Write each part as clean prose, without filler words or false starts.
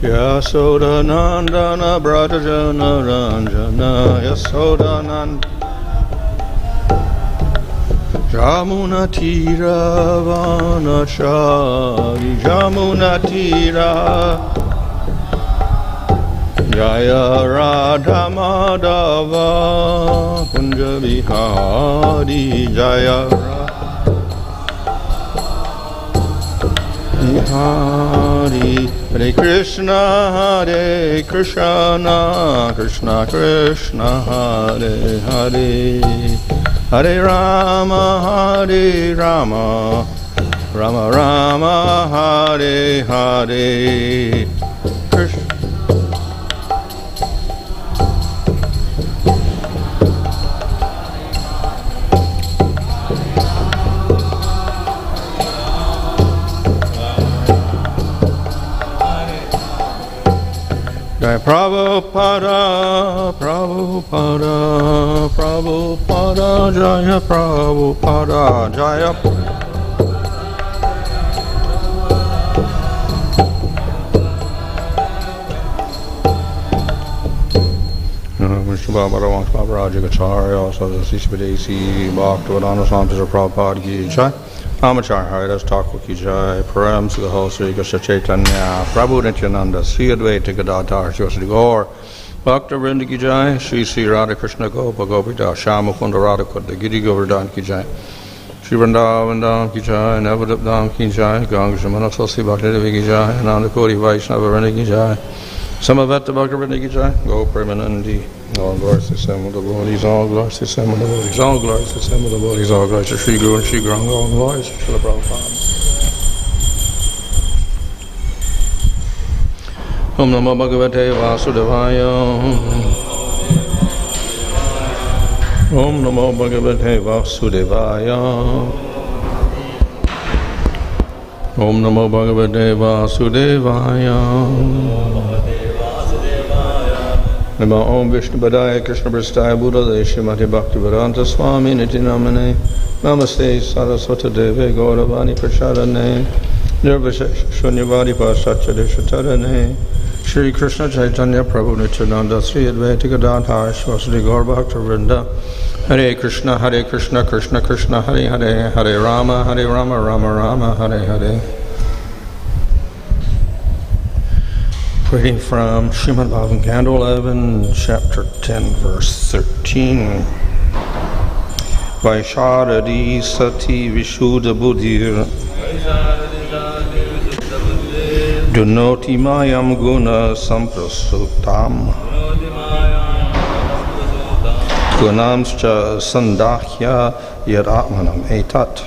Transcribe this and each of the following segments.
Yasodanandana Bhrattajana Ranjana Yasodanand Jamuna Tira Vanachari Jamuna Tira Jaya Radha Madhava Kunja Vihari Jaya Hari Hare Krishna Krishna Krishna Hare Hare Hare Rama Rama Rama Hare Hare Krishna Jaya Prabhupada, Prabhupada, Prabhupada, Jaya Prabhupada, Jaya Vishnu Baba Ravansh Baba Rajagacharya, Sada Sispadesi, Bhakti-vedanta Swami Prabhupada Ki Jai. Amacharya Haridas Thakur Ki Jai, Param to the whole Sri Krishna Chaitanya, Prabhu Nityananda, Sri Advaita Gadadhar, Shri Gaur, Bhakta Vrinda Ki Jai, Sri Radha Krishna Gopa Gopita, Shama Kunda Radha Kunda, Giri Govardhan Ki Jai, Sri Vrindavan Dham Ki Jai, Navadip Dham Ki Jai, Ganga Shamana Sasi Bhakti Devi Ki Jai, Ananda Koti Vaishnava Vrinda Ki Jai, Samaveta Bhakta Vrinda Ki Jai, Go Premanandi. All glories to Sam of the Bodhis, all glories to Sam of the Bodhis, all glories to Sam of the Bodhis, all glories to Sri Guru and Sri Granga, all glories to Srila Prabhupada. Om Namo Bhagavate Vasudevaya. Om Namo Bhagavate Vasudevaya. Om Namo Bhagavate Vasudevaya. Namo Om Vishnu Padaya Krishna Prastaya Buddhaya Srimati Bhakti-vedanta Swami Niti Namane Namaste Saraswata Deve Gauravani Prachadane Nirvishesha Shunyavadi Paschatya Deshatarane Shri Krishna Chaitanya Prabhu Nityananda Sri Advaita Gadadhar Shri Gaur Bhakta Vrinda Hare Krishna Krishna Krishna Hare Hare Hare Rama Rama Rama Hare Hare. Reading from Srimad Bhagavatam, Canto 11, Chapter 10, Verse 13. Vaiśāradī sāti-viśuddha-buddhir dhunoti māyāṁ guṇa-samprasūtām gunāṁś sandahya yad-ātmam etat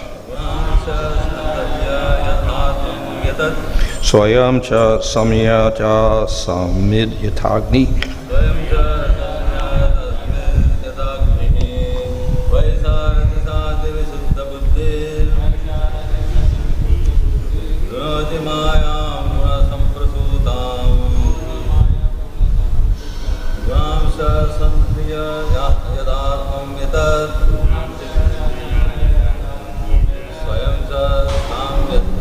svayaṁ śāṁyaty asamid yathāgniḥ vaiśāradī sāti-viśuddha-buddhir dhunoti māyāṁ guṇa-samprasūtām guṇāṁś sandahya yad-ātmam etat svayam śāṁyati asamid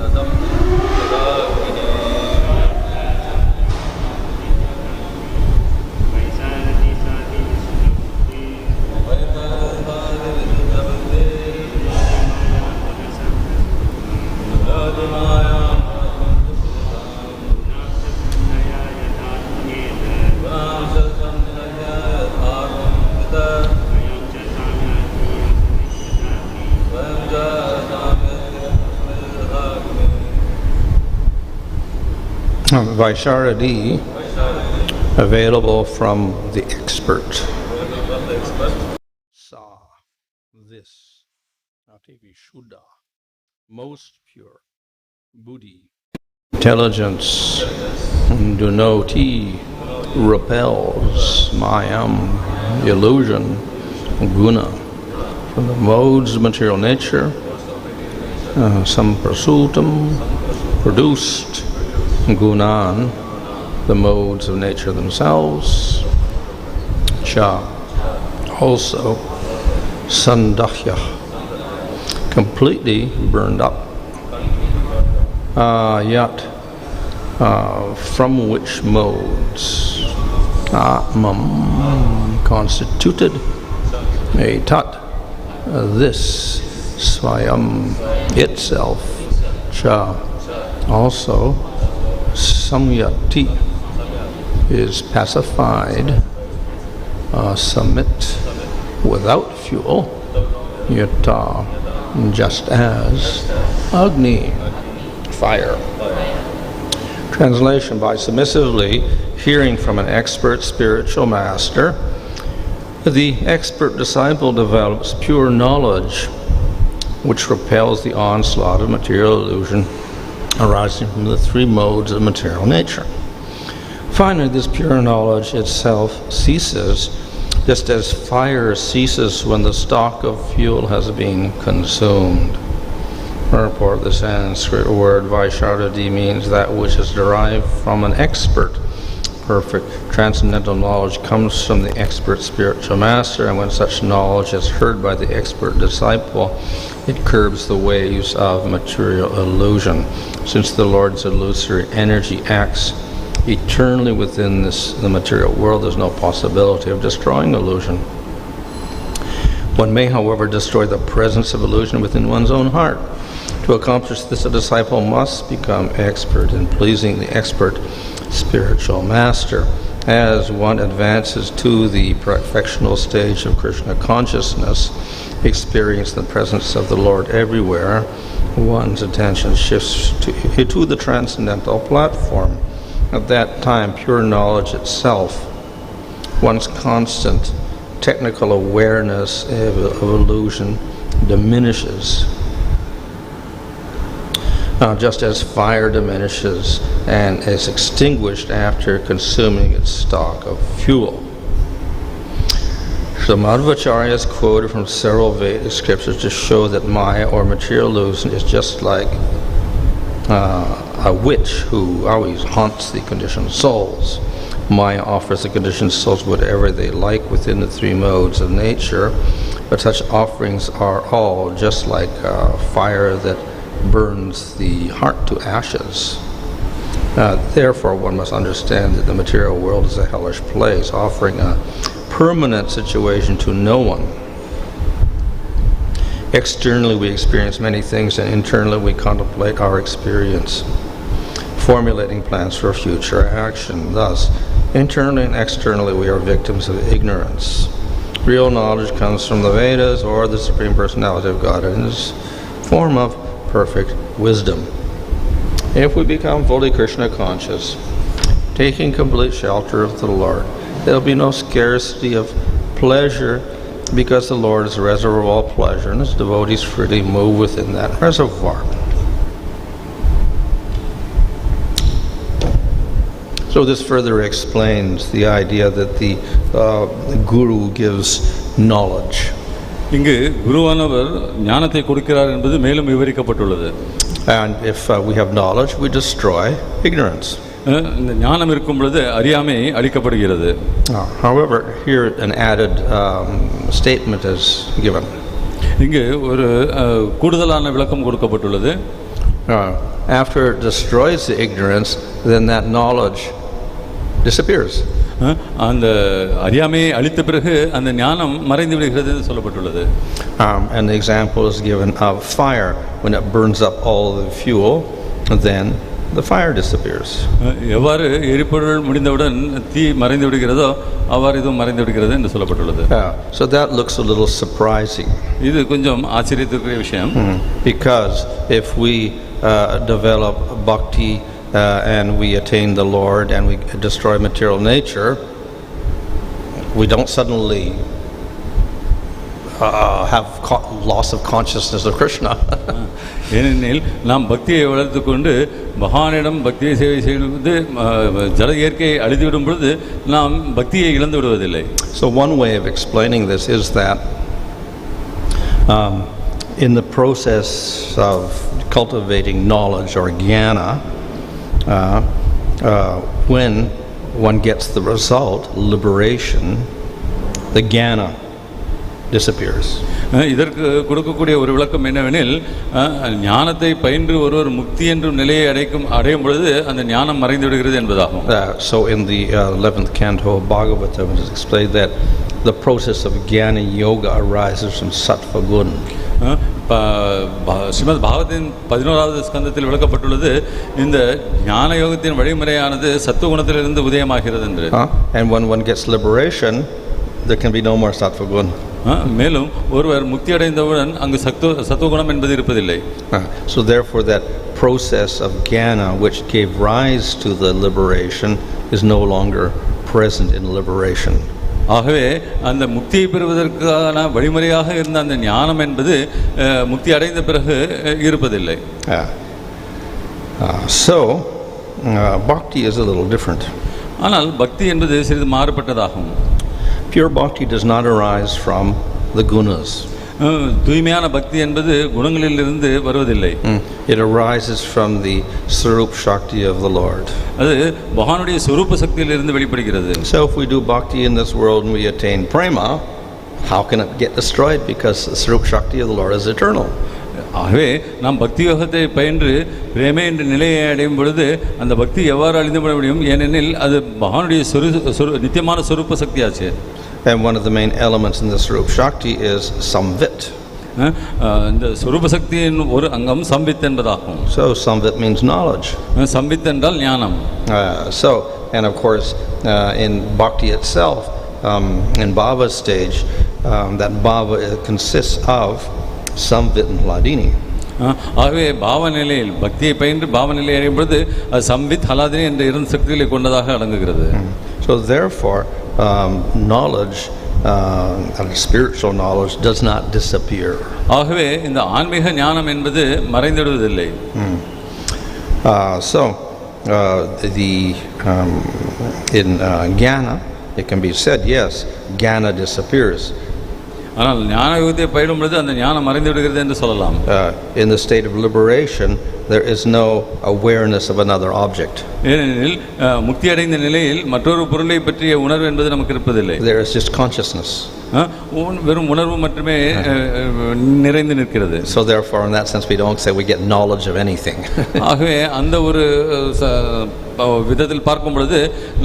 Vaiśāradī, available from the expert. This ati-viśuddha, most pure, buddhi, intelligence, dhunoti, repels, māyām, illusion, guna, from the modes of material nature, samprasūtām, produced, guṇān, the modes of nature themselves, cha, also, sandahya, completely burned up, yat, from which modes? Yad-ātmam, constituted, etat, this, svayam, itself, cha, also, śāṁyati, is pacified, asamid, without fuel, yata, just as, agni, fire. Translation: by submissively hearing from an expert spiritual master, the expert disciple develops pure knowledge which repels the onslaught of material illusion arising from the three modes of material nature. Finally, this pure knowledge itself ceases, just as fire ceases when the stock of fuel has been consumed. Report: the Sanskrit word vaiśāradī means that which is derived from an expert. Perfect transcendental knowledge comes from the expert spiritual master, and when such knowledge is heard by the expert disciple, it curbs the waves of material illusion. Since the Lord's illusory energy acts eternally within the material world, there's no possibility of destroying illusion. One may, however, destroy the presence of illusion within one's own heart. To accomplish this, a disciple must become expert in pleasing the expert spiritual master. As one advances to the perfectional stage of Krishna consciousness, experience the presence of the Lord everywhere, one's attention shifts to the transcendental platform. At that time, pure knowledge itself, one's constant technical awareness of illusion, diminishes. Just as fire diminishes and is extinguished after consuming its stock of fuel. So Madhvacharya is quoted from several Vedic scriptures to show that Maya, or material illusion, is just like a witch who always haunts the conditioned souls. Maya offers the conditioned souls whatever they like within the three modes of nature, but such offerings are all just like fire that burns the heart to ashes. Therefore, one must understand that the material world is a hellish place, offering a permanent situation to no one. Externally, we experience many things, and internally, we contemplate our experience, formulating plans for future action. Thus, internally and externally, we are victims of ignorance. Real knowledge comes from the Vedas or the Supreme Personality of God in this form of perfect wisdom. If we become fully Krishna conscious, taking complete shelter of the Lord, there will be no scarcity of pleasure, because the Lord is the reservoir of all pleasure, and his devotees freely move within that reservoir. So this further explains the idea that the guru gives knowledge. இங்கு குருவானவர் ஞானத்தை கொடுக்கிறார் என்பது மேலும் விவரிக்கப்பட்டுள்ளது. And if we have knowledge, we destroy ignorance. இந்த ஞானம் இருக்கும் பொழுது அறியாமை அழிக்கப்படுகிறது. However, here an added statement is given. இங்கு ஒரு கூடுதலான விளக்கம் கொடுக்கப்பட்டுள்ளது. After it destroys the ignorance, then that knowledge disappears. அந்த அறியாமையை அழித்த பிறகு அந்த ஞானம் மறைந்து விடுகிறது என்று சொல்லப்பட்டுள்ளது. And the example is given of fire. When it burns up all the fuel, then the fire disappears. எவ்வாறு எரிபொருள் முடிந்தவுடன் தீ மறைந்து விடுகிறதோ அவ்வாறு இதுவும் மறைந்து விடுகிறது என்று சொல்லப்பட்டுள்ளது. So that looks a little surprising. இது கொஞ்சம் ஆச்சரியத்துக்குரிய விஷயம். Because if we develop bhakti and we attain the Lord and we destroy material nature, we don't suddenly have loss of consciousness of Krishna. ஏனெனில் நாம் பக்தியை வளர்த்து கொண்டு பகவானிடம் பக்தியை சேவை செய்வது ஜட இயற்கையை அழித்துவிடும் பொழுது நாம் பக்தியை இழந்து விடுவதில்லை. So one way of explaining this is that in the process of cultivating knowledge or jnana, when one gets the result, liberation, the jnana disappears. இதற்கு கொடுக்கக்கூடிய ஒரு விளக்கம் என்னவெனில் ஞானத்தை பயின்று ஒருவர் முக்தி என்ற நிலையை அடையும் பொழுது அந்த ஞானம் மறைந்து விடுகிறது என்பதாகும். So in the 11th canto of Bhagavatam it is explained that the process of jnana yoga arises from sattva gun. Srimad பாகவத்தின் 11வது ஸ்கந்தத்தில் விளக்கப்பட்டுள்ளது இந்த ஞான யோகத்தின் வழிமுறையானது சத்துவகுணத்திலிருந்து உதயமாகிறது என்று. And when one gets liberation there can be no more sattva gun. மேலும் ஒருவர் முக்தி அடைந்தவுடன் அங்கு சத்துவகுணம் என்பது இருப்பதில்லை. So therefore that process of jnana which gave rise to the liberation is no longer present in liberation. ஆகவே அந்த முக்தியை பெறுவதற்கான வழிமுறையாக இருந்த அந்த ஞானம் என்பது முக்தி அடைந்த பிறகு இருப்பதில்லை. So bhakti is a little different. ஆனால் பக்தி என்பது சிறிது மாறுபட்டதாகும். Pure bhakti does not arise from the gunas. தூய்மையான பக்தி என்பது குணங்களிலிருந்து வருவதில்லை. It arises from the sarup shakti of the Lord. அது பகவானுடைய சொரூப சக்தியிலிருந்து வெளிப்படுகிறது. So if we do bhakti in this world and we attain prema, how can it get destroyed? Because the sarup shakti of the Lord is eternal. ஆகவே நாம் பக்தி யோகத்தை பயின்று பிரேமை என்ற நிலையை அடையும் பொழுது அந்த பக்தி எவ்வாறு அழிந்து விட முடியும்? ஏனெனில் அது பகவானுடைய நித்தியமான சொரூப சக்தியாச்சு. And one of the main elements in the sarup shakti is samvit. இந்த சொரூப சக்தியின் ஒரு அங்கம் சம்வித் என்பதாகும். So samvit means knowledge. சம்வித் என்றால் ஞானம். So and of course in bhakti itself, in bhava stage, that bhava consists of samvit and hladini. ஆகவே பாவ நிலையில் பக்தியை பயின்று பாவ நிலையை அடையும் பொழுது அது சம்வித் ஹலாதினி என்ற இரண்டு சக்திகளை கொண்டதாக அடங்குகிறது. So therefore knowledge, spiritual knowledge does not disappear. ஆகவே இந்த ஆன்மீக ஞானம் என்பது மறைந்துவிடுவதில்லை. So in jnana it can be said, yes, jnana disappears. ஆனால் ஞான யோகத்தை பயிலும் பொழுது அந்த ஞானம் மறைந்து விடுகிறது என்று சொல்லலாம். In the state of liberation there is no awareness of another object. ஏனெனில் முக்தி அடைந்த நிலையில் மற்றொரு பொருளை பற்றிய உணர்வு என்பது நமக்கு இருப்பதில்லை. There is just consciousness. வெறும் உணர்வு மட்டுமே நிறைந்து நிற்கிறது. So therefore in that sense we don't say we get knowledge of anything. ஆகவே அந்த ஒரு விதத்தில் பார்க்கும் பொழுது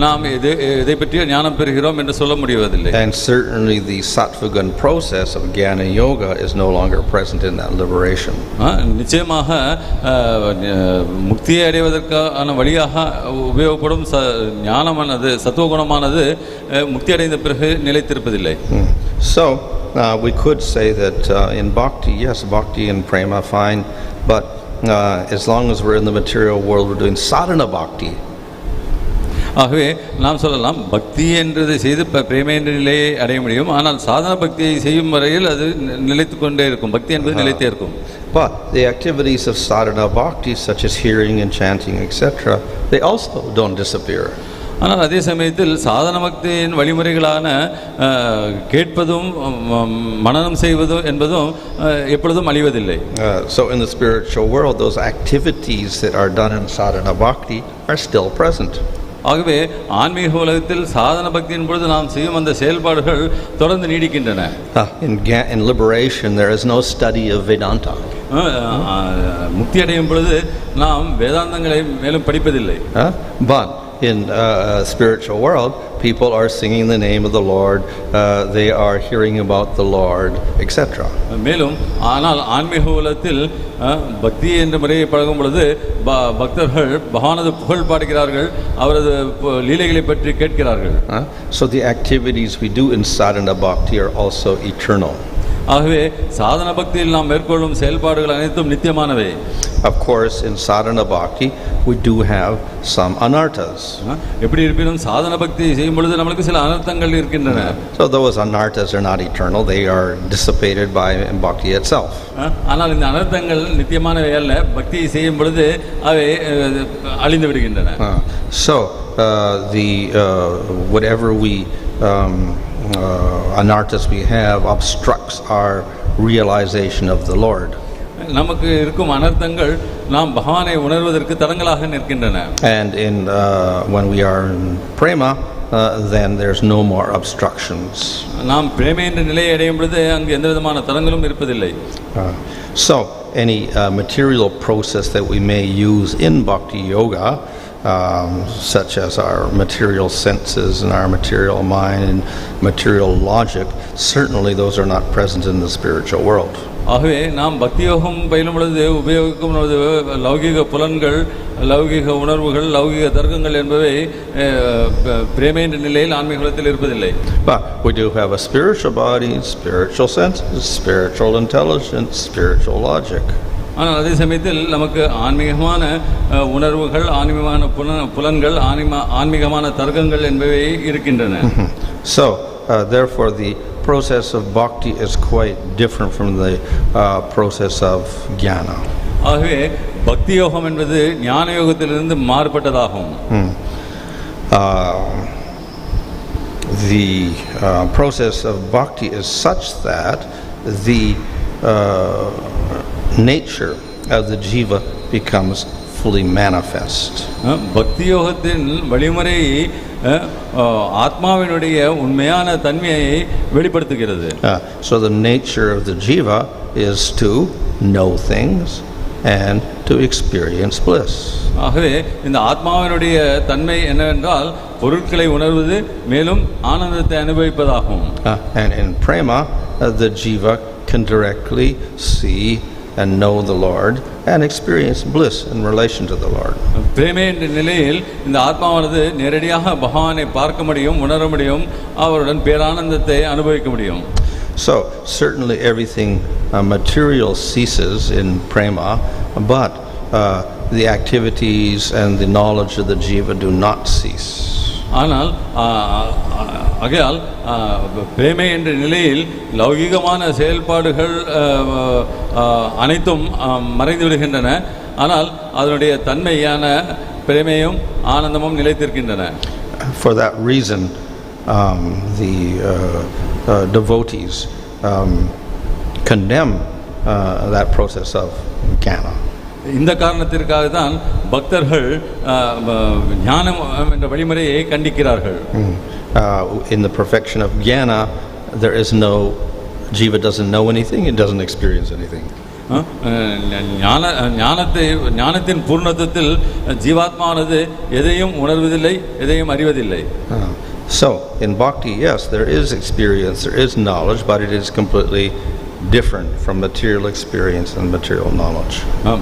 நாம் இதை பற்றிய ஞானம் பெறுகிறோம் என்று சொல்ல முடிவதில்லை. And certainly the sattva-gun process of jnana yoga is no longer present in that liberation. நிச்சயமாக முக்தியை அடைவதற்கான வழியாக உபயோகப்படும் ஞானமானது சத்துவகுணமானது முக்தி அடைந்த பிறகு நிலைத்திருப்பதில்லை. So we could say that in bhakti, yes, bhakti and prema fine, but as long as we're in the material world we're doing sadhana bhakti. ஆகவே நாம் சொல்லலாம் பக்தி என்றதை செய்து பிரேமை என்ற நிலையை அடைய முடியும். ஆனால் சாதன பக்தியை செய்யும் வரையில் அது நிலைத்து கொண்டே இருக்கும். பக்தி என்பது நிலைத்தே இருக்கும். But the activities of sadhana bhakti such as hearing and chanting etc., they also don't disappear. ஆனால் அதே சமயத்தில் சாதன பக்தியின் வழிமுறைகளான கேட்பதும் மனனம் செய்வதும் என்பதும் எப்பொழுதும் அழிவதில்லை. So in the spiritual world those activities that are done in sadhana bhakti are still present. ஆகவே ஆன்மீக உலகத்தில் சாதன பக்தியின் பொழுது நாம் செய்யும் அந்த செயல்பாடுகள் தொடர்ந்து நீடிக்கின்றன. In liberation there is no study of Vedanta. முக்தி அடையும் பொழுது நாம் வேதாந்தங்களை மேலும் படிப்பதில்லை. But in spiritual world people are singing the name of the Lord, they are hearing about the Lord etc. மேலும் ஆனால் ஆன்மீக உலகத்தில் பக்தி என்ற முறையை பழகும் பொழுது பக்தர்கள் பகவானது புகழ் பாடுகிறார்கள், அவரது லீலைகளை பற்றி கேட்கிறார்கள். So the activities we do in sadhana bhakti are also eternal. ஆகவே சாதன பக்தியில் நாம் மேற்கொள்ளும் செயல்பாடுகள் அனைத்தும் நித்தியமானவை. Of course in sadhana bhakti we do have some anarthas. எப்படி இருப்பினும் சாதன பக்தி செய்யும் பொழுது நமக்கு சில அனர்த்தங்கள் இருக்கின்றன. So those anarthas are not eternal, they are dissipated by bhakti itself. ஆனால் இந்த அனர்த்தங்கள் நித்தியமானவை அல்ல, பக்தியை செய்யும் பொழுது அவை அழிந்து விடுகின்றன. So whatever we anarthas we have obstructs our realization of the Lord. நமக்கு இருக்கும் அனர்த்தங்கள் நாம் பகவானை உணர்வதற்கு தடங்களாக நிற்கின்றன. And when we are in prema then there's no more obstructions. நாம் பிரேமை என்ற நிலையை அடையும் பொழுது அங்கு எந்த விதமான தடங்களும் இருப்பதில்லை. So any material process that we may use in bhakti yoga, such as our material senses and our material mind and material logic, certainly those are not present in the spiritual world. ஆகவே நாம் பக்தி யோகம் பயிலும் பொழுது உபயோகிக்கும் பொழுது லௌகிக புலன்கள், லௌகிக உணர்வுகள், லௌகிக தர்க்கங்கள் என்பவை பிரேமை என்ற நிலையில் ஆன்மீகத்தில் இருப்பதில்லை. But we do have a spiritual body, spiritual senses, spiritual intelligence, spiritual logic. ஆனால் அதே சமயத்தில் நமக்கு ஆன்மீகமான உணர்வுகள், ஆன்மீகமான புலன்கள், ஆன்மீகமான தர்க்கங்கள் என்பவை இருக்கின்றன. So therefore the process of bhakti is quite different from the process of jnana. ஆகவே பக்தி யோகம் என்பது ஞான யோகத்திலிருந்து மாறுபட்டதாகும். The process of bhakti is such that the nature of the jiva becomes fully manifest. பக்தி யோகத்தின் வழிமுறை ஆத்மாவினுடைய உண்மையான தன்மையை வெளிப்படுத்துகிறது. So the nature of the jiva is to know things and to experience bliss. ஆகவே இந்த ஆத்மாவினுடைய தன்மை என்னவென்றால் பொருட்களை உணர்வது, மேலும் ஆனந்தத்தை அனுபவிப்பதாகும். And in prema the jiva can directly see and know the Lord and experience bliss in relation to the Lord. பிரேமை என்ற நிலையில் இந்த ஆத்மாவானது நேரடியாக பகவானை பார்க்க முடியும், உணர முடியும், அவருடன் பேரானந்தத்தை அனுபவிக்க முடியும். So certainly everything material ceases in prema, but the activities and the knowledge of the jiva do not cease. ஆனால் ஆகையால் பிரேமை என்ற நிலையில் லௌகிகமான செயல்பாடுகள் அனைத்தும் மறைந்து விடுகின்றன. ஆனால் அதனுடைய தன்மையான பிரேமையும் ஆனந்தமும் நிலைத்திருக்கின்றன. For that reason the devotees condemn that process of jnana. இந்த காரணத்திற்காக தான் பக்தர்கள் ஞானம் என்ற வழிமுறையை கண்டிக்கிறார்கள். In the perfection of jnana there is no jiva doesn't know anything, it doesn't experience anything. ஞானத்தின் பூர்ணத்துவத்தில் ஜீவாத்மானது எதையும் உணர்வதில்லை, எதையும் அறிவதில்லை. So in bhakti, yes, there is experience, there is knowledge, but it is completely different from material experience and material knowledge.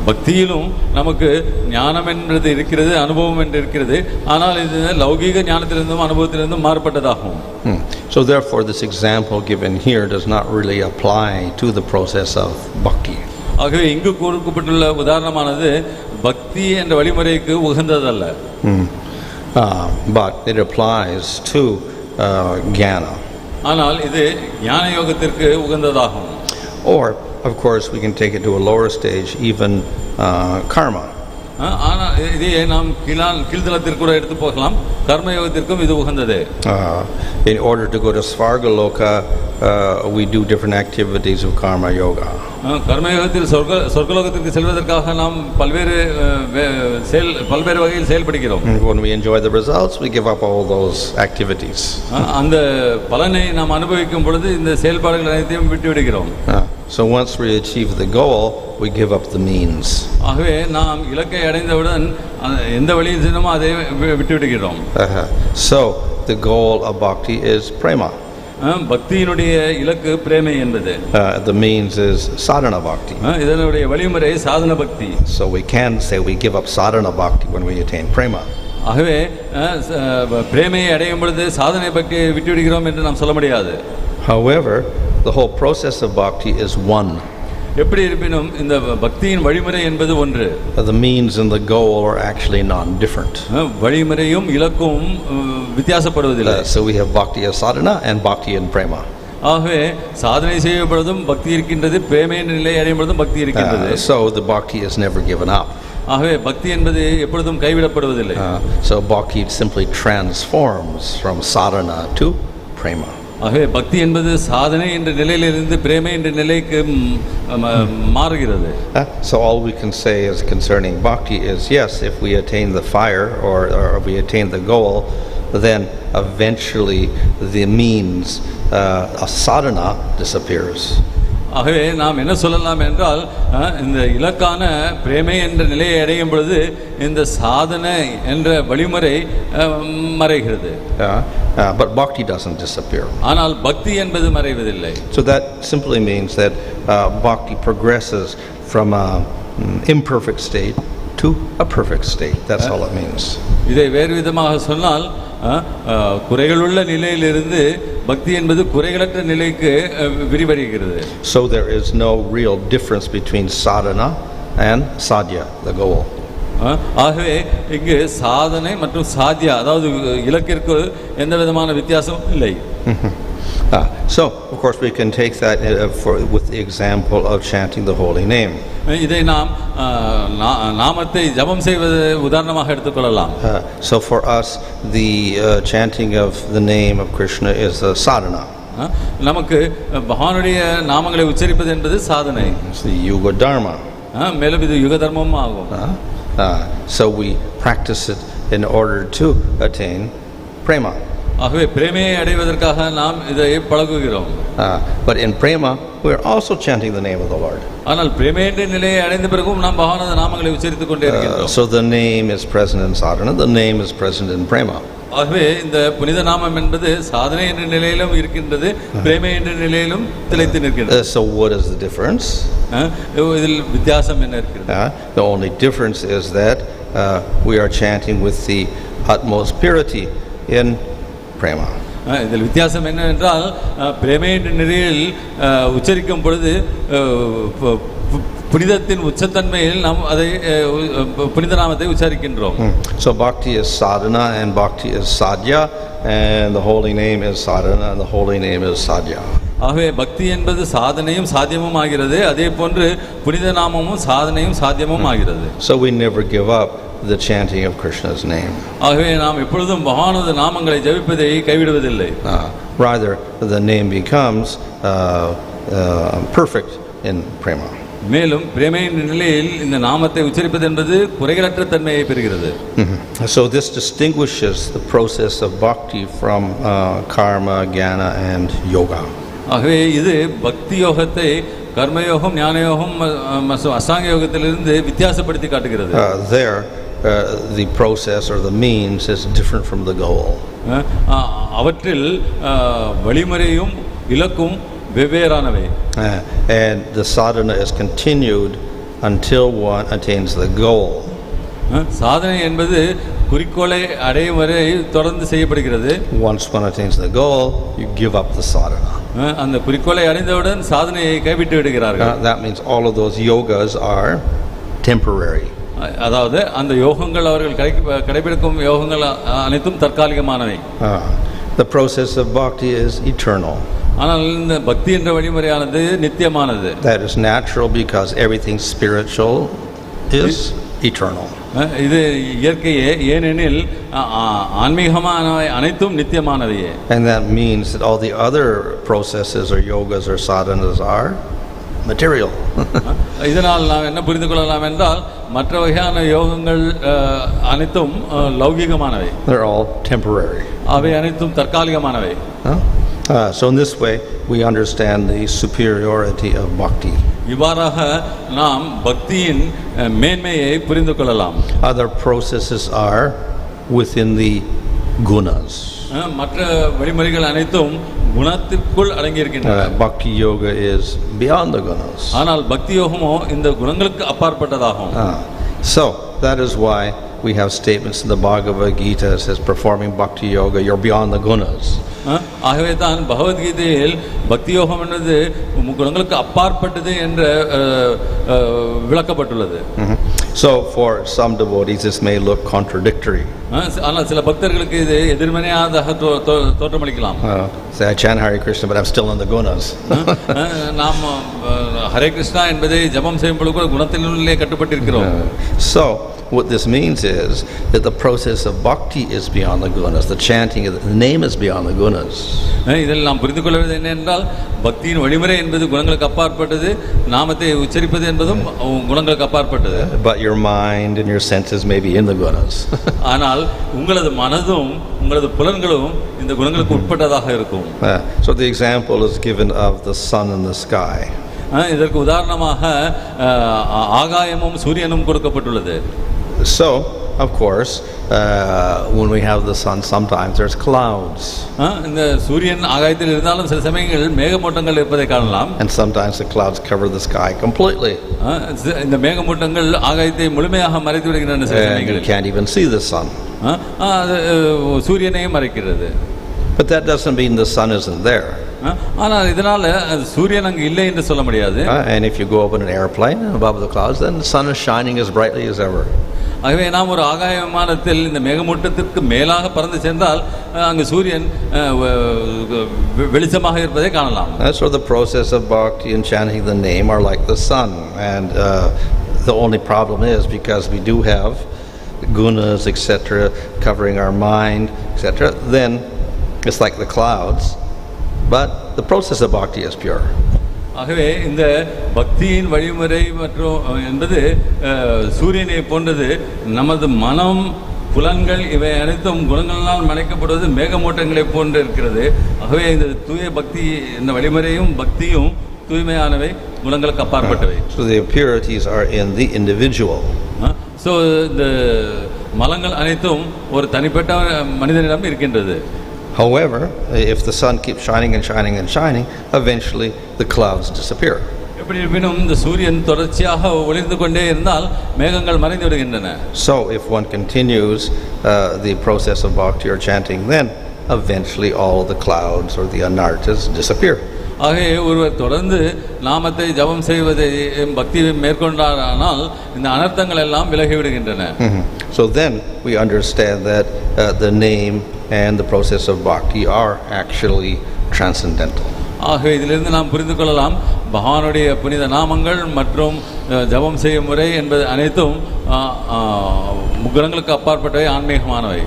பக்தியிலும் நமக்கு ஞானம் என்றது இருக்கிறது, அனுபவம் என்று இருக்கிறது. ஆனால் இது லௌகீக ஞானத்திலிருந்தும் அனுபவத்திலிருந்தும் மாறுபட்டதாகும். So therefore this example given here does not really apply to the process of bhakti. ஆகவே இங்கு கொடுக்கப்பட்டுள்ள உதாரணமானது பக்தி என்ற வழிமுறைக்கு உகந்ததல்ல. But it applies to jnana. ஆனால் இது ஞான யோகத்திற்கு உகந்ததாகும். Or of course we can take it to a lower stage, even karma. ஆனால் இதையே நாம் கீழ்தளத்திற்கு கூட எடுத்து போகலாம். கர்மயோகத்திற்கும் இது உகந்ததே. In order to go to Svargaloka, we do different activities of karma yoga. கர்மயோகத்தில் சொர்க்கலோகத்திற்கு செல்வதற்காக நாம் பல்வேறு வகையில் செயல்படுகிறோம். When we enjoy the results, we give up all those activities. அந்த பலனை நாம் அனுபவிக்கும் பொழுது இந்த செயல்பாடுகள் அனைத்தையும் விட்டுவிடுகிறோம். So once we achieve the goal, we give up the means. ஆகவே நாம் இலக்கை அடைந்தவுடன் எந்த வழியில் சென்றோமோ அதை விட்டுவிடுகிறோம். So the goal of bhakti is prema. பக்தியினுடைய இலக்கு பிரேமை என்பது. The means is sadhana bhakti. இதனுடைய வழிமுறை சாதன பக்தி. So we can say we give up sadhana bhakti when we attain prema. ஆகவே பிரேமையை அடையும் பொழுது சாதனை பக்தியை விட்டுவிடுகிறோம் என்று நாம் சொல்ல முடியாது. However, the whole process of bhakti is one. எப்படி இருப்பினும் இந்த பக்தியின் வழிமுறை என்பது ஒன்று. The means and the goal are actually non-different. வழிமுறையும் இலக்கும் வித்தியாசப்படுவதில்லை. So we have bhakti as sadhana and bhakti in prema. ஆகவே சாதனை செய்யப்படுவதும் பக்தி இருக்கின்றது, பிரேமை என்ற நிலை அடையும் பொழுதும் பக்தி இருக்கின்றது. So the bhakti is never given up. ஆகவே பக்தி என்பது எப்பொழுதும் கைவிடப்படுவதில்லை. So bhakti simply transforms from sadhana to prema. ஆகவே பக்தி என்பது சாதனை என்ற நிலையிலிருந்து பிரேமை என்ற நிலைக்கு மாறுகிறது. So all we can say is concerning bhakti is, yes, if we attain the fire or we attain the goal, then eventually the means, a sadhana, disappears. ஆகவே நாம் என்ன சொல்லலாம் என்றால் இந்த இலக்கான பிரேமை என்ற நிலையை அடையும் பொழுது இந்த சாதனை என்ற வழிமுறை மறைகிறது. But bhakti doesn't disappear. ஆனால் பக்தி என்பது மறைவதில்லை. So that simply means that bhakti progresses from an imperfect state to a perfect state. That's all it means. இதை வேறு விதமாக சொன்னால் குறைகளுள்ள நிலையிலிருந்து பக்தி என்பது குறைகளற்ற நிலைக்கு விரிவடைகிறது. So there is no real difference between sadhana and sadhya, the goal. ஆகவே இங்கு சாதனை மற்றும் சாத்யா, அதாவது இலக்கிற்கு எந்த விதமான வித்தியாசமும் இல்லை. So of course we can take that with the example of chanting the holy name. இதை நாம் நாமத்தை ஜபம் செய்வது உதாரணமாக எடுத்துக்கொள்ளலாம். So for us the chanting of the name of Krishna is a sadhana. நமக்கு பகவானுடைய நாமங்களை உச்சரிப்பது என்பது சாதனை. It's the yuga dharma. மேலும் இது யுக தர்மமும் ஆகும். So we practice it in order to attain prema. ஆகவே பிரேமையை அடைவதற்காக நாம் இதை பழகுகிறோம். But in prema we are also chanting the name of the Lord. ஆனால் பிரேமை என்ற நிலையை அடைந்த பிறகும் நாம் பகவானது நாமங்களை உச்சரித்துக் கொண்டே இருக்கிறோம். So the name is present in sadhana, the name is present in prema. ஆகவே இந்த புனித நாமம் என்பது சாதனை என்ற நிலையிலும் இருக்கின்றது, பிரேமை என்ற நிலையிலும் திளைத்து நிற்கின்றது. So what is the difference? இதில் வித்தியாசம் என்ன இருக்கிறது? The only difference is that we are chanting with the utmost purity in prema. இதில் வித்தியாசம் என்னவென்றால் பிரேமை என்ற நிலையில் உச்சரிக்கும் பொழுது புனிதத்தின் உச்சத்தன்மையில் நாம் அதை புனித நாமத்தை உச்சரிக்கின்றோம். So bhakti is sadhana and bhakti is sadhya and the holy name is sadhana and the holy name is sadhya. ஆகவே பக்தி என்பது சாதனையும் சாத்தியமும் ஆகிறது, அதே போன்று புனித நாமமும் சாதனையும் சாத்தியமும் ஆகிறது. So we never give up the chanting of Krishna's name. ஆகவே நாம் எப்பொழுதும் பகவானது நாமங்களை ஜபிப்பதை கைவிடுவதில்லை. Rather the name becomes perfect in prema. மேலும் பிரேமையின் நிலையில் இந்த நாமத்தை உச்சரிப்பது என்பது குறைகளற்ற தன்மையை பெறுகிறது. So this distinguishes the process of bhakti from karma, jnana and yoga. ஆகவே இது பக்தி யோகத்தை கர்மயோகம், ஞான யோகம் மற்றும் அசாங்க யோகத்திலிருந்து வித்தியாசப்படுத்தி காட்டுகிறது. There the process or the means is different from the goal. அவற்றில் வழிமுறையும் இலக்கும் வெவ்வேறானவை. And the sadhana is continued until one attains the goal. சாதனை என்பது குறிக்கோளை அடையும் வரை தொடர்ந்து செய்யப்படுகிறது. Once one attains the goal, you give up the sadhana. அந்த குறிக்கோளை அடைந்தவுடன் சாதனையை கைவிட்டு விடுகிறார்கள். That means all of those yogas are temporary. அதாவது அந்த யோகங்கள் அவர்கள் கடைபிடிக்கும் யோகங்கள் அனைத்தும் தற்காலிகமானவை. The process of bhakti is eternal. ஆனால் இந்த பக்தி என்ற வழிமுறையானது நித்தியமானது. That is natural because everything spiritual is eternal. இது இயற்கையே, ஏனெனில் ஆன்மீகமானவை அனைத்தும் நித்தியமானவையே. And that means that all the other processes or yogas or sadhanas are material. இதனால் நாம் என்ன புரிந்து கொள்ளலாம் என்றால் மற்ற வகையான யோகங்கள் அனைத்தும் லௌகிகமானவை. They're all temporary. அவை அனைத்தும் தற்காலிகமானவை. So in this way we understand the superiority of bhakti. இவ்வாறாக நாம் பக்தியின் மேன்மையை புரிந்து கொள்ளலாம். Other processes are within the gunas. மற்ற வழிமுறைகள் அனைத்தும் குணத்திற்குள் அடங்கி இருக்கின்றன. Bhakti yoga is beyond the gunas. ஆனால் பக்தி யோகமோ இந்த குணங்களுக்கு அப்பாற்பட்டதாகும். So that is why we have statements in the Bhagavad Gita that says performing bhakti yoga you're beyond the gunas. ஆகவே தான் பகவத்கீதையில் பக்தி யோகம் என்பது குணங்களுக்கு அப்பாற்பட்டது என்று விளக்கப்பட்டுள்ளது. So for some devotees this may look contradictory. ஆனால் சில பக்தர்களுக்கு இது எதிர்மறையாக தோற்றமளிக்கலாம். Say I chant Hare Krishna but I'm still in the gunas. நாம் ஹரே கிருஷ்ணா என்பதை ஜபம் செய்யும் பொழுது கூட குணத்திலே கட்டுப்பட்டிருக்கிறோம். So what this means is that the process of bhakti is beyond the gunas. The chanting of the name is beyond the gunas. இதில் நாம் புரிந்து கொள்வது என்ன என்றால் பக்தியின் வழிமுறை என்பது குணங்களுக்கு அப்பாற்பட்டது, நாமத்தை உச்சரிப்பது என்பதும் குணங்களுக்கு அப்பாற்பட்டது. But your mind and your senses may be in the gunas. ஆனால் உங்களது மனதும் உங்களது புலன்களும் இந்த குணங்களுக்கு உட்பட்டதாக இருக்கும். So the example is given of the sun and the sky. இதற்கு உதாரணமாக ஆகாயமும் சூரியனும் கொடுக்கப்பட்டுள்ளது. So of course when we have the sun sometimes there's clouds. இந்த சூரியன் ஆகாயத்தில் இருந்தாலும் சில சமயங்களில் மேகமூட்டங்கள் இருப்பதை காணலாம். And sometimes the clouds cover the sky completely. இந்த மேகமூட்டங்கள் ஆகாயத்தை முழுமையாக மறைத்து விடுகின்றன சில சமயங்களில். You can't even see the sun. சூரியனையும் மறைக்கிறது. But that doesn't mean the sun isn't there. ஆனால் இதனால சூரியன் அங்கு இல்லை என்று சொல்ல முடியாது. And if you go up in an airplane above the clouds, then the sun is shining as brightly as ever. ஆகவே நாம் ஒரு ஆகாய விமானத்தில் இந்த மேகமூட்டத்திற்கு மேலாக பறந்து சென்றால் அங்கு சூரியன் வெளிச்சமாக இருப்பதை காணலாம். So the process of bhakti and chanting the name are like the sun, and the only problem is because we do have gunas etc. covering our mind etc. then it's like the clouds, but the process of bhakti is pure. ஆகவே இந்த பக்தியின் வழிமுறை மற்றும் என்பது சூரியனை போன்றது. நமது மனம் புலன்கள் இவை அனைத்தும் குணங்களால் மறைக்கப்படுவது மேகமூட்டங்களை போன்று இருக்கிறது. ஆகவே இந்த தூய பக்தி இந்த வழிமுறையும் பக்தியும் தூய்மையானவை, குணங்களுக்கு அப்பாற்பட்டவை. So the impurities are in the individual. So இந்த மலங்கள் அனைத்தும் ஒரு தனிப்பட்ட மனிதனிடம் இருக்கின்றது. However, if the sun keeps shining and shining and shining, eventually the clouds disappear. எப்படி இருப்பினும் இந்த சூரியன் தொடர்ச்சியாக ஒளிர்ந்து கொண்டே இருந்தால் மேகங்கள் மறைந்து விடுகின்றன. So if one continues the process of bhakti or chanting, then eventually all the clouds or the anarthas disappear. ஆகவே ஒருவர் தொடர்ந்து நாமத்தை ஜபம் செய்வதை பக்தியை மேற்கொண்டாரானால் இந்த அனர்த்தங்கள் எல்லாம் விலகி விடுகின்றன. So then we understand that the name and the process of bhakti are actually transcendental. ஆகவே இதிலிருந்து நாம் புரிந்து கொள்ளலாம் பகவானுடைய புனித நாமங்கள் மற்றும் ஜபம் செய்யும் முறை என்பது அனைத்தும் முக்குணங்களுக்கு அப்பாற்பட்டவை, ஆன்மீகமானவை.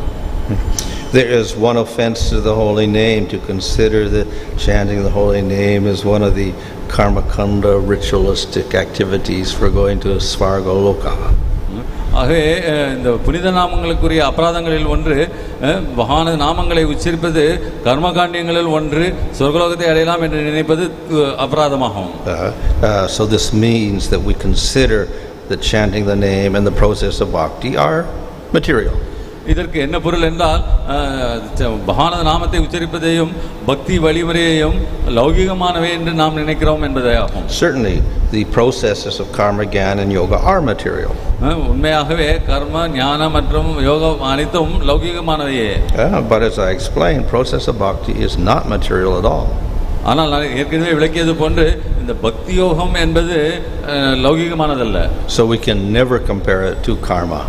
There is one offense to the holy name, to consider that chanting the holy name is one of the karmakanda ritualistic activities for going to svargaloka. ஆகவே இந்த புனித நாமங்களுக்குரிய அபராதங்களில் ஒன்று பகவான நாமங்களை உச்சரிப்பது கர்மகாண்டியங்களில் ஒன்று, சொர்க்கலோகத்தை அடையலாம் என்று நினைப்பது அபராதமாகும். So this means that we consider that chanting the name and the process of bhakti are material. இதற்கு என்ன பொருள் என்றால் பகவானது நாமத்தை உச்சரிப்பதையும் பக்தி வழிமுறையையும் லௌகிகமானவை என்று நாம் நினைக்கிறோம் என்பதே ஆகும். Certainly the processes of karma, jnana and yoga are material. உண்மையாகவே கர்ம ஞான மற்றும் யோகம் அனைத்தும் லௌகிகமானவையே. But as I explained, process of bhakti is not material at all. ஆனால் நான் ஏற்கனவே விளக்கியது போன்று இந்த பக்தி யோகம் என்பது லௌகிகமானதல்ல. So we can never compare it to karma.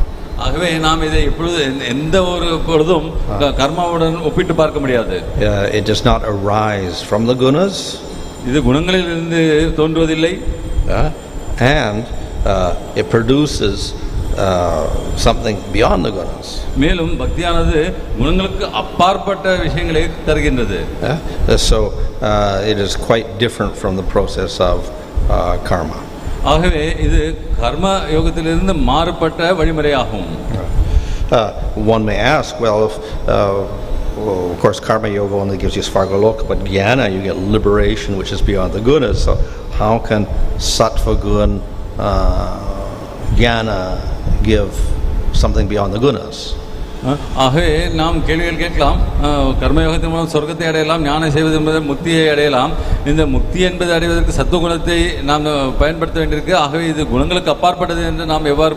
ஆகவே நாம் இதை எப்பொழுது எந்த ஒரு பொழுதும் கர்மாவுடன் ஒப்பிட்டு பார்க்க முடியாது. It does not arise from the gunas. இது குணங்களிலிருந்து தோன்றுவதில்லை. And it produces something beyond the gunas. மேலும் பக்தியானது குணங்களுக்கு அப்பாற்பட்ட விஷயங்களை தருகின்றது. So it is quite different from the process of karma. ஆகவே இது கர்ம யோகத்திலிருந்து மாறுபட்ட வழிமுறையாகும். One may ask, well, if of course karma yoga only gives you svargaloka, but jnana you get liberation which is beyond the gunas. So how can sattva gun jnana give something beyond the gunas? ஆகவே நாம் கேள்விகள் கேட்கலாம். கர்மயோகத்தின் மூலம் சொர்க்கத்தை அடையலாம், ஞானம் செய்வது என்பது முக்தியை அடையலாம். இந்த முக்தி என்பது அடைவதற்கு சத்துவகுணத்தை நாம் பயன்படுத்த வேண்டியிருக்கு. ஆகவே இது குணங்களுக்கு அப்பாற்பட்டது என்று நாம் எவ்வாறு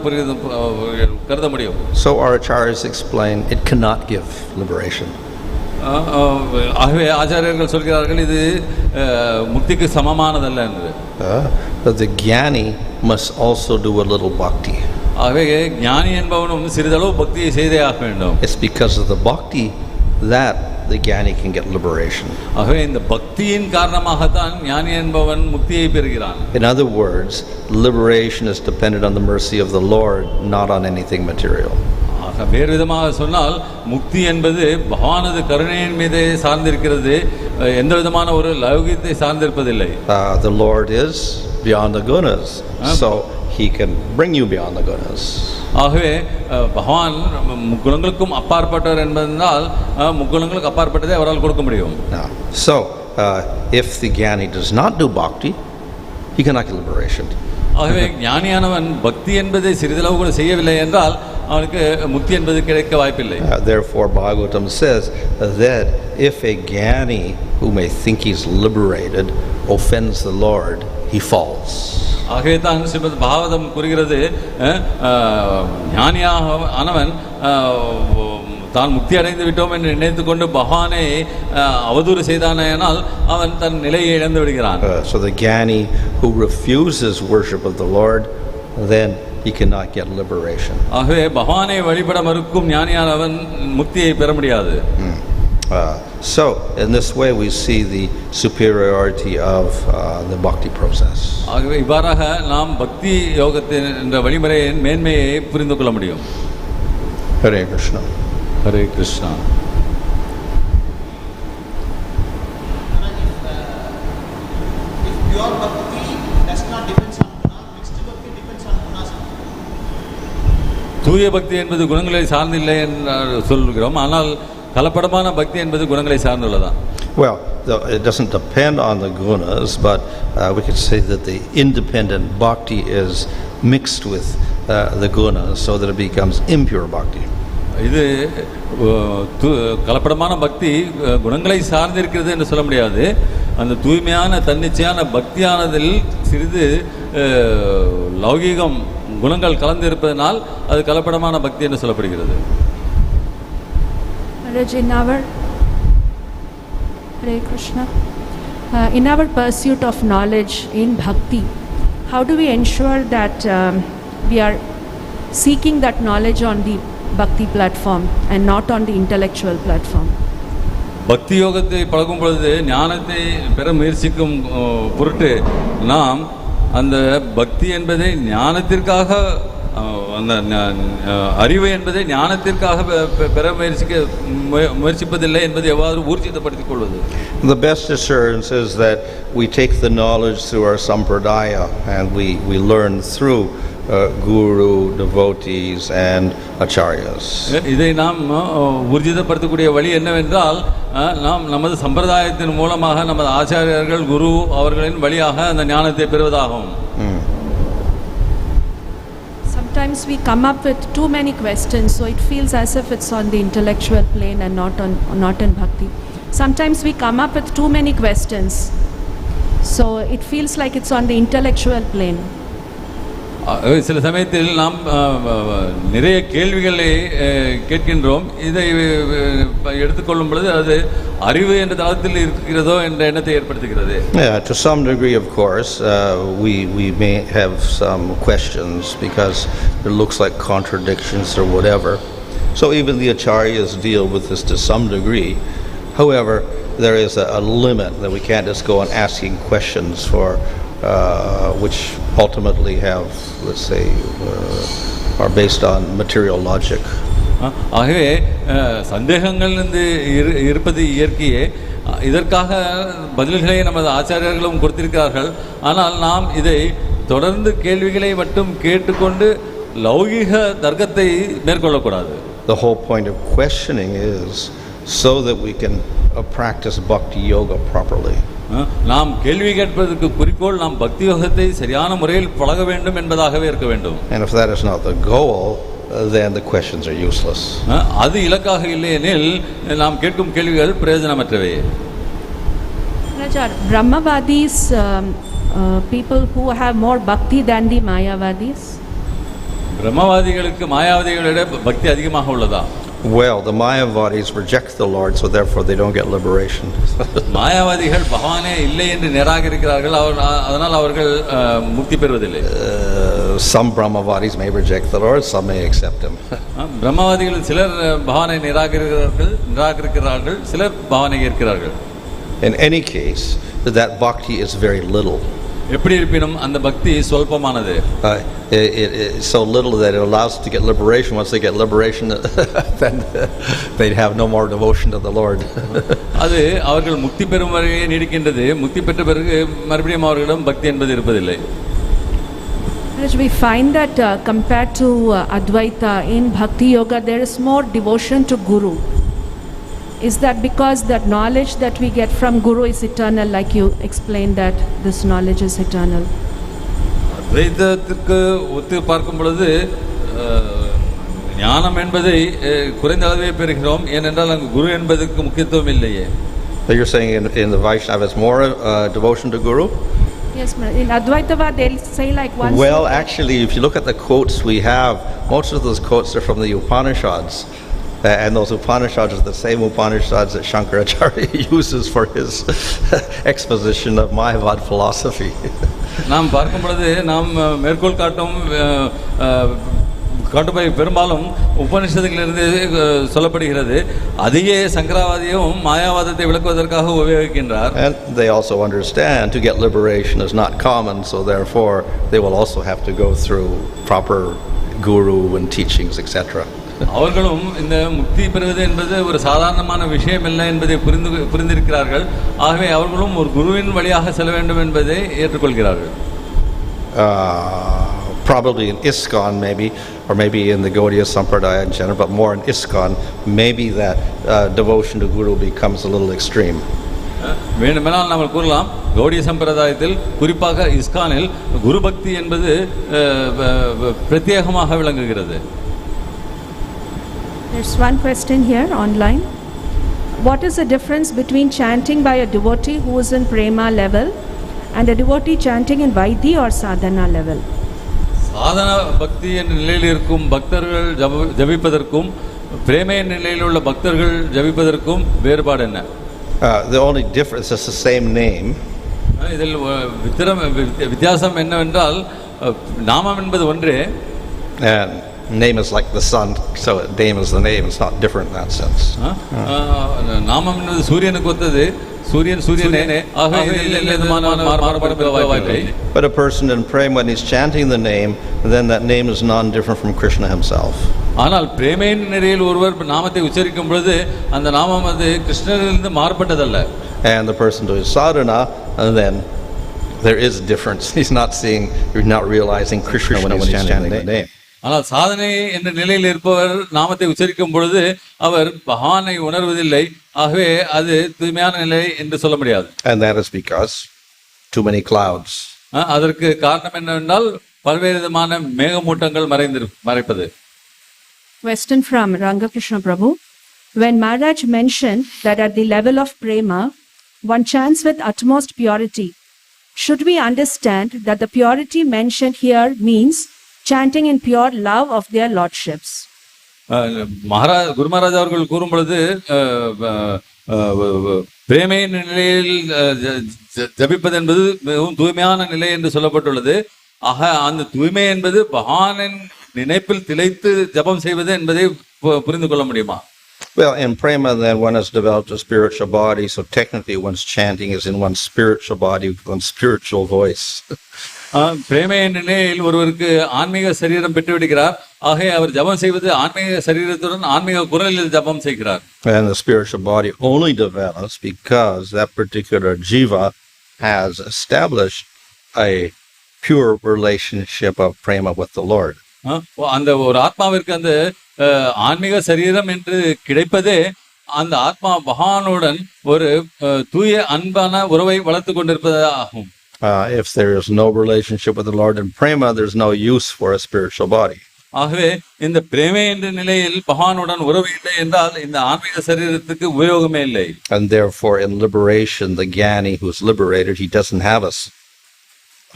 கருத முடியும்? So our acharyas explain it cannot give liberation. ஆகவே ஆச்சாரியர்கள் சொல்கிறார்கள் இது முக்திக்கு சமமானதல்ல என்று. But the jnani must also do a little bhakti. ஆகவே ஞானி என்பவனும் சிறிதளவு பக்தியை செய்தே ஆக வேண்டும். It's because of the bhakti that the jnani can get liberation. ஆகவே இந்த பக்தியின் காரணமாகத்தான் ஞானி என்பவன் முக்தியை பெறுகிறான். In other words, liberation is dependent on the mercy of the Lord, not on anything material. ஆக வேறு விதமாக சொன்னால் முக்தி என்பது பகவானது கருணையின் மீதே சார்ந்திருக்கிறது, எந்த விதமான ஒரு லௌகிகத்தை சார்ந்திருப்பதில்லை. The Lord is beyond the gunas, so he can bring you beyond the gunas. ஆகவே பகவான் முக்குணங்களுக்கும் அப்பாற்பட்டவர் என்பதனால் முக்குணங்களுக்கு அப்பாற்பட்டதை அவரால் கொடுக்க முடியும். So if the jnani does not do bhakti, he cannot get liberation. ஆகவே ஞானியானவன் பக்தி என்பதை சிறிதளவு கூட செய்யவில்லை என்றால் அவனுக்கு முக்தி என்பது கிடைக்க வாய்ப்பில்லை. Therefore Bhagavatam says that if a jnani who may think he is liberated offends the Lord, he falls. ஆகவே தான் ஸ்ரீமத் பாகவதம் கூறுகிறது, ஞானியாக ஆனவன் தான் முக்தி அடைந்து விட்டோம் என்று நினைத்து கொண்டு பகவானை அவதூறு செய்தானால் அவன் தன் நிலையை இழந்து விடுகிறான். So the jnani who refuses worship of the Lord, then he cannot get liberation. ஆகவே பகவானை வழிபட மறுக்கும் ஞானியானவன் முக்தியை பெற முடியாது. So in this way we see the superiority of the bhakti process. ஆகவே இவ்வாறாக நாம் பக்தி யோகத்தின் என்ற வழிமுறையின் மேன்மையை புரிந்து கொள்ள முடியும். Hare Krishna. Hare Krishna. If pure bhakti does not depend on guna, mixed bhakti depends on gunas. தூய பக்தி என்பது குணங்களை சார்ந்தில்லை என்று சொல்கிறோம், ஆனால் கலப்படமான பக்தி என்பது குணங்களை சார்ந்துள்ளதா? Well, it doesn't depend on the gunas, but we could say that the independent bhakti is mixed with the gunas so that it becomes impure bhakti. இது கலப்படமான பக்தி குணங்களை சார்ந்திருக்கிறது என்று சொல்ல முடியாது. அந்த தூய்மையான தன்னிச்சையான பக்தியானதில் சிறிது லௌகீகம் குணங்கள் கலந்து இருப்பதனால் அது கலப்படமான பக்தி என்று சொல்லப்படுகிறது. Hare Krishna. In our pursuit of knowledge in bhakti, how do we ensure that we are seeking that knowledge on the bhakti platform and not on the intellectual platform? பக்தி யோகத்தை பழகும் பொழுது ஞானத்தை பெற முயற்சிக்கும் பொருட்டு நாம் அந்த பக்தி என்பதை ஞானத்திற்காக, அந்த அறிவு என்பதை ஞானத்திற்காக பெற முயற்சிப்பதில்லை என்பதை எவ்வாறு ஊர்ஜிதப்படுத்திக் கொள்வது? The best assurance is that we take the knowledge through our sampradaya and we learn through guru, devotees and acharyas. இதை நாம் ஊர்ஜிதப்படுத்தக்கூடிய வழி என்னவென்றால், நாம் நமது சம்பிரதாயத்தின் மூலமாக நமது ஆச்சாரியர்கள் குரு அவர்களின் வழியாக அந்த ஞானத்தை பெறுவதாகும். Sometimes we come up with too many questions, so it feels as if it's on the intellectual plane and not in bhakti. Sometimes we come up with too many questions, so it feels like it's on the intellectual plane. சில சமயத்தில் நாம் நிறைய கேள்விகளை கேட்கின்றோம். இதை எடுத்துக்கொள்ளும் பொழுது அது அறிவு என்ற தளத்தில் இருக்கிறதோ என்ற எண்ணத்தை ஏற்படுத்துகிறது. To some degree, of course, we may have some questions because it looks like contradictions or whatever. So even the acharyas deal with this to some degree. However, there is a limit that we can't just go on asking questions for which ultimately have, let's say, are based on material logic. ஆகவே சந்தேகங்கள் இருப்பது இயற்கையே. இதற்காக பதில்களை நமது ஆச்சாரியர்களும் கொடுத்திருக்கிறார்கள். ஆனால் நாம் இதை தொடர்ந்து கேள்விகளை மட்டும் கேட்டுக்கொண்டு லௌகிக தர்க்கத்தை மேற்கொள்ளக்கூடாது. The whole point of questioning is so that we can practice bhakti yoga properly. நாம் கேள்வி கேட்பதற்கு குறிக்கோள் நாம் பக்தி யோகத்தை சரியான முறையில் பழக வேண்டும் என்பதாகவே இருக்க வேண்டும். And if that is not the goal, then the questions are useless. அது இலக்காக இல்லை எனில் நாம் கேட்கும் கேள்விகள் பிரயோஜனமற்றவை. Brahmavadis, people who have more bhakti than the Mayavadis. பிரம்மவாதிகளுக்கு மாயாவாதிகளை விட பக்தி அதிகமாக உள்ளதா? Well, the Mayavadis reject the Lord, so therefore they don't get liberation. மாயாவாதிகள் பகவானே இல்லை என்று நிராகரிக்கிறார்கள், அதனால் அவர்கள் முக்தி பெறுவதில்லை. Some Brahmavadis may reject the Lord, some may accept him. பிரம்மவாதிகள் சிலர் பகவானை நிராகரிக்கிறார்கள், சிலர் பகவானை ஏற்கிறார்கள். In any case, that bhakti is very little. எப்படி இருப்பினும் அந்த பக்தி சொல்பமானது. It's so little that it allows to get liberation. Once they get liberation, then they'd have no more devotion to the Lord. அது அவர்கள் முக்தி பெறும் வரை நீடிக்கின்றது. முக்தி பெற்ற பிறகு மறுபடியும் அவர்களிடம் பக்தி என்பது இருப்பதில்லை. We find that compared to Advaita, in Bhakti Yoga there is more devotion to Guru. Is that because that knowledge that we get from Guru is eternal, like you explained that this knowledge is eternal? அத்வைதத்திற்கு ஒத்து பார்க்கும் பொழுது ஞானம் என்பதை குறைந்த அளவே பெறுகிறோம், ஏனென்றால் அங்கு குரு என்பதற்கு முக்கியத்துவம் இல்லையே. So you're saying in the Vaishnava it's more devotion to Guru? Yes, in Advaitava they'll say like one. Well, actually, if you look at the quotes we have, most of those quotes are from the Upanishads. And those Upanishads are the same Upanishads that Shankaracharya uses for his exposition of Mayavad philosophy. நாம் பார்க்கும் பொழுது நாம் மேற்கோள் காட்டுபவை பெரும்பாலும் உபனிஷத்துகளிலிருந்து சொல்லப்படுகிறது. அதையே சங்கராவாதியும் மாயாவாதத்தை விளக்குவதற்காக உபயோகிக்கின்றார். And they also understand to get liberation is not common, so therefore they will also have to go through proper guru and teachings, etc. அவர்களும் இந்த முக்தி பெறுவது என்பது ஒரு சாதாரணமான விஷயம் இல்லை என்பதை புரிந்திருக்கிறார்கள். ஆகவே அவர்களும் ஒரு குருவின் வழியாக செல்ல வேண்டும் என்பதை ஏற்றுக்கொள்கிறார்கள். Probably in ISKCON maybe, or maybe in the Gaudiya Sampradaya in general, but more in ISKCON, maybe that devotion to Guru becomes a little extreme. வேண்டுமென்றால் நாம் கூறலாம், கௌடிய சம்பிரதாயத்தில் குறிப்பாக இஸ்கானில் குரு பக்தி என்பது பிரத்யேகமாக விளங்குகிறது. There's one question here online. What is the difference between chanting by a devotee who is in prema level and a devotee chanting in vaidhi or sadhana level? சாதன பக்தி என்ற நிலையில் இருக்கும் பக்தர்கள் ஜபிப்பதற்கும் பிரேமை நிலையில் உள்ள பக்தர்கள் ஜபிப்பதற்கும் வேறுபாடு என்ன? The only difference is the same name. இதில் வித்தியாசம் என்னவென்றால் நாமம் என்பது ஒன்றே. And name is like the sun, so name is the name. It's not different in that sense. நாமம் என்பது சூரியனுக்கு ஒத்தது. சூரியனே. But a person in prema, when he's chanting the name, then that name is non-different from Krishna himself. ஆனால் பிரேமையின் நிலையில் ஒருவர் நாமத்தை உச்சரிக்கும் பொழுது அந்த நாமம் அது கிருஷ்ணரிலிருந்து மாறுபட்டதல்ல. And the person doing sadhana, and then there is a difference. He's not realizing Krishna when he's chanting the name. ஆனால் சாதனை என்ற நிலையில் இருப்பவர் நாமத்தை உச்சரிக்கும் பொழுது அவர் பகவானை உணர்வதில்லை. ஆகவே அது தூய்மையான நிலை என்று சொல்ல முடியாது. And that is because too many clouds. அதற்கு காரணம் என்னவென்றால் பல்வேறு விதமான மேகமூட்டங்கள் மறைப்பது. Question from Rangakrishna Prabhu. When Maharaj mentioned that at the level of prema one chants with utmost purity, should we understand that the purity mentioned here means chanting in pure love of their lordships? குரு மகாராஜ் அவர்கள் கூறும் பொழுது பிரேமையின் நிலையில் ஜபிப்பது என்பது மிகவும் தூய்மையான நிலை என்று சொல்லப்பட்டுள்ளது. ஆக அந்த தூய்மை என்பது பகவானின் நினைப்பில் திளைத்து ஜபம் செய்வது என்பதை புரிந்து கொள்ள முடியுமா? Well, in prema then one has developed a spiritual body, so technically one's chanting is in one's spiritual body with one's spiritual voice. பிரேமை நிலையில் ஒருவருக்கு ஆன்மீக சரீரம் பெற்று விடுகிறார். ஆகவே அவர் ஜபம் செய்வது ஆன்மீக சரீரத்துடன் ஆன்மீக குரலில் ஜபம் செய்கிறார். And the spiritual body only develops because that particular jiva has established a pure relationship of prema with the Lord. அந்த ஒரு ஆத்மாவிற்கு அந்த ஆன்மீக சரீரம் என்று கிடைப்பதே அந்த ஆத்மா பகவானுடன் ஒரு தூய அன்பான உறவை வளர்த்து கொண்டிருப்பதாகும். If there is no relationship with the Lord in prema, there's no use for a spiritual body. ஆகவே இந்த பிரேமை என்ற நிலையில் பகவானுடன் உறவு இல்லை என்றால் இந்த ஆன்மீக சரீரத்துக்கு உபயோகமே இல்லை. And therefore in liberation, the ஞானி who is liberated, he doesn't have a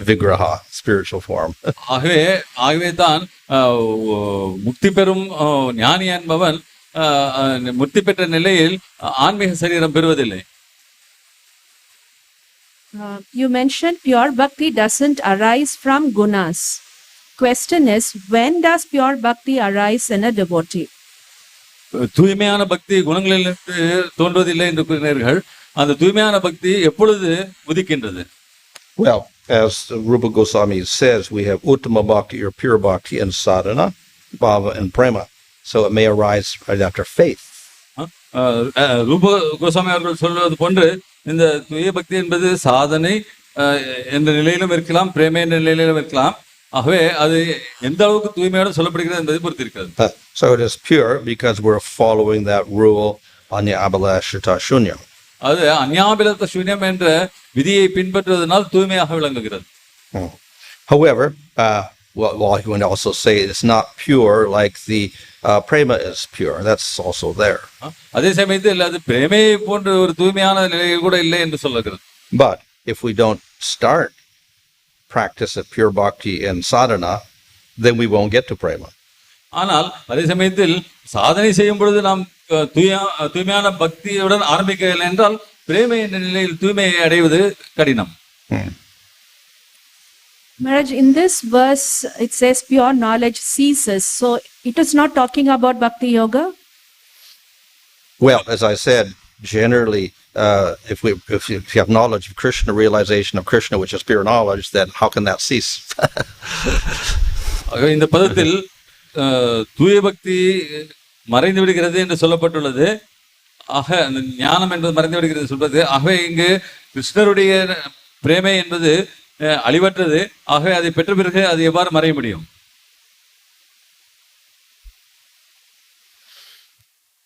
vigraha, spiritual form. ஆகவே தான் முக்தி பெறும் ஞானி என்பவன் முக்தி பெற்ற நிலையில் ஆன்மீக சரீரம் பெறுவதில்லை. You mentioned pure bhakti doesn't arise from gunas. Question is, when does pure bhakti arise in a devotee? தூய்மையான பக்தி குணங்களிலிருந்து தோன்றுவதில்லை என்று கூறினீர்கள். அந்த தூய்மையான பக்தி எப்பொழுது உதிக்கின்றது? Well, as Rupa Goswami says, we have uttama bhakti or pure bhakti and sadhana, bhava and prema. So it may arise right after faith. ரூப கோஸ்வாமி அவர்கள் சொல்வது போன்று இந்த தூய பக்தி என்பது சாதனை என்ற நிலையிலும் இருக்கலாம், பிரேமை என்ற நிலையிலும் இருக்கலாம். ஆகவே அது எந்த அளவுக்கு தூய்மையோடு சொல்லப்படுகிறது என்பதை பொறுத்து இருக்கிறது. So it is pure because we're following that rule anyābhilāṣita shunyam. அது அந்யாபிலத்த சூன்யம் என்ற விதியை பின்பற்றுவதனால் தூய்மையாக விளங்குகிறது. However, well, you can also say it's not pure like the prema is pure. That's also there. அதே சமயத்தில் அது பிரேமையை போன்ற ஒரு தூய்மையான நிலையில் கூட இல்லை என்று சொல்லுகிறது. But if we don't start practice of pure bhakti and sadhana, then we won't get to prema. ஆனால் அதே சமயத்தில் சாதனை செய்யும் பொழுது நாம் தூய்மையான பக்தியுடன் ஆரம்பிக்கவில்லை என்றால் பிரேமை என்ற நிலையில் தூய்மையை அடைவது கடினம். Maharaj, in this verse it says pure knowledge ceases. So it is not talking about bhakti yoga? Well, as I said, generally, if you have knowledge of Krishna, realization of Krishna, which is pure knowledge, then how can that cease? இந்த பதத்தில் தூய பக்தி மறைந்து விடுகிறது என்று சொல்லப்பட்டுள்ளது. ஆக அந்த ஞானம் என்பது மறைந்து விடுகிறது சொல்றது. ஆகவே இங்கு கிருஷ்ணருடைய பிரேமை என்பது அழிவற்றது. ஆகவே அதை பெற்ற பிறகு அது எவ்வாறு மறைய முடியும்?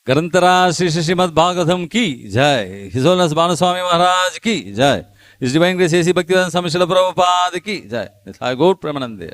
ग्रंथरा श्री श्रीमद भागवतम की जय. हिज होलिनेस भानु स्वामी महाराज की जय. इस डिवाइन ग्रेस एसी भक्तिवेदांत स्वामी श्रील प्रभुपाद की जय. गौर प्रेमानंदे.